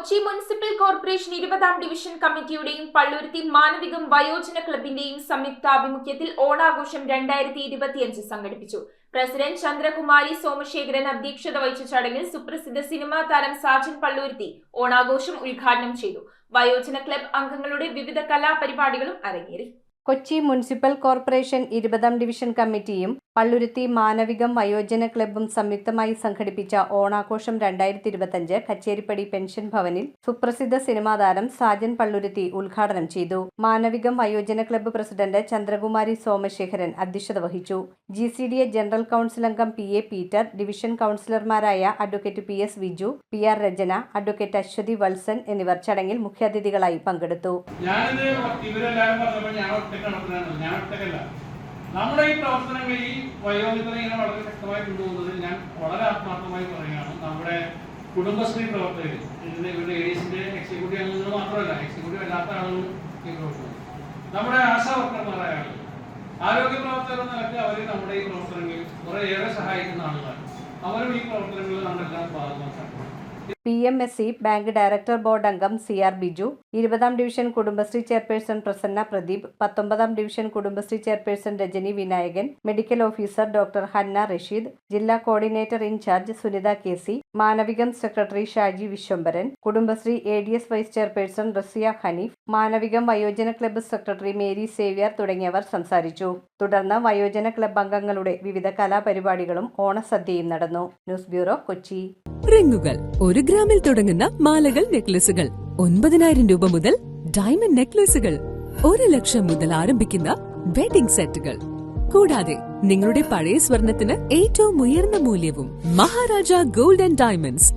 Kochi municipal corporation 20ാം division കമ്മിറ്റിയുടെയും പള്ളുരുത്തി മാനവികം വയോജന ക്ലബിന്റെയും സംയുക്താഭിമുഖ്യത്തിൽ ഓണാഘോഷം 2025 സംഘടിപ്പിച്ചു. പ്രസിഡന്റ് ചന്ദ്രകുമാരി സോമശേഖരൻ അധ്യക്ഷത വഹിച്ച ചടങ്ങിൽ സുപ്രസിദ്ധ സിനിമാ താരം സാജൻ പള്ളുരുത്തി ഓണാഘോഷം ഉദ്ഘാടനം ചെയ്തു. വയോജന ക്ലബ് അംഗങ്ങളുടെ വിവിധ കലാപരിപാടികളും അരങ്ങേറി. കൊച്ചി മുനിസിപ്പൽ കോർപ്പറേഷൻ 20ാം ഡിവിഷൻ കമ്മിറ്റിയും പള്ളുരുത്തി മാനവികം വയോജന ക്ലബ്ബും സംയുക്തമായി സംഘടിപ്പിച്ച ഓണാഘോഷം 2025 കച്ചേരിപ്പടി പെൻഷൻ ഭവനിൽ സുപ്രസിദ്ധ സിനിമാ താരം സാജൻ പള്ളുരുത്തി ഉദ്ഘാടനം ചെയ്തു. മാനവികം വയോജന ക്ലബ്ബ് പ്രസിഡന്റ് ചന്ദ്രകുമാരി സോമശേഖരൻ അധ്യക്ഷത വഹിച്ചു. GCDA ജനറൽ കൗൺസിൽ അംഗം PA പീറ്റർ, ഡിവിഷൻ കൗൺസിലർമാരായ advocate PS Viju, PR Rachana, advocate Aswathy Valsan എന്നിവർ ചടങ്ങിൽ മുഖ്യാതിഥികളായി പങ്കെടുത്തു. നമ്മുടെ ഈ പ്രവർത്തനങ്ങൾ ഈ വയോജനങ്ങളെ ഇങ്ങനെ വളരെ ശക്തമായി കൊണ്ടുപോകുന്നതിൽ ഞാൻ വളരെ ആത്മാർത്ഥമായി പറയുകയാണ്. നമ്മുടെ കുടുംബശ്രീ പ്രവർത്തകർ, ഇവരുടെ ADSന്റെ എക്സിക്യൂട്ടീവ് അംഗങ്ങൾ മാത്രമല്ല, എക്സിക്യൂട്ടീവ് അല്ലാത്ത ആളുകളും ഈ പ്രവർത്തനം, നമ്മുടെ ആശാ വർക്കർമാരായ ആളുകൾ, ആരോഗ്യ പ്രവർത്തകർ എന്ന നിലയ്ക്ക് അവർ നമ്മുടെ ഈ പ്രവർത്തനങ്ങളിൽ കുറേയേറെ സഹായിക്കുന്ന ആളുകളാണ്. അവരും ഈ പ്രവർത്തനങ്ങളിൽ നമ്മളെല്ലാം ഭാഗമാക്കണം. PMSC ബാങ്ക് ഡയറക്ടർ ബോർഡ് അംഗം CR ബിജു, 20ാം ഡിവിഷൻ കുടുംബശ്രീ ചെയർപേഴ്സൺ പ്രസന്ന പ്രദീപ്, 19ാം division Kudumbashree chairperson Rajani Vinayakan, medical officer doctor Hanna Rasheed, ജില്ലാ coordinator in charge Sunitha KC, Manavikam secretary Shaji Viswambharan, Kudumbashree ADS vice chairperson Raziya Haneef, Manavikam വയോജന ക്ലബ്ബ് സെക്രട്ടറി മേരി സേവ്യർ തുടങ്ങിയവർ സംസാരിച്ചു. തുടർന്ന് വയോജന ക്ലബ്ബ് അംഗങ്ങളുടെ വിവിധ കലാപരിപാടികളും ഓണസദ്യയും നടന്നു. News bureau, Kochi. റിങ്ങുകൾ 1 ഗ്രാമിൽ തുടങ്ങുന്ന മാലകൾ, നെക്ലസുകൾ 9,000 രൂപ മുതൽ ഡയമണ്ട് നെക്ലസുകൾ 1 ലക്ഷം മുതൽ ആരംഭിക്കുന്ന വെഡിംഗ് സെറ്റുകൾ, കൂടാതെ നിങ്ങളുടെ പഴയ സ്വർണത്തിന് ഏറ്റവും ഉയർന്ന മൂല്യവും മഹാരാജ ഗോൾഡ് ആൻഡ് ഡയമണ്ട്സ്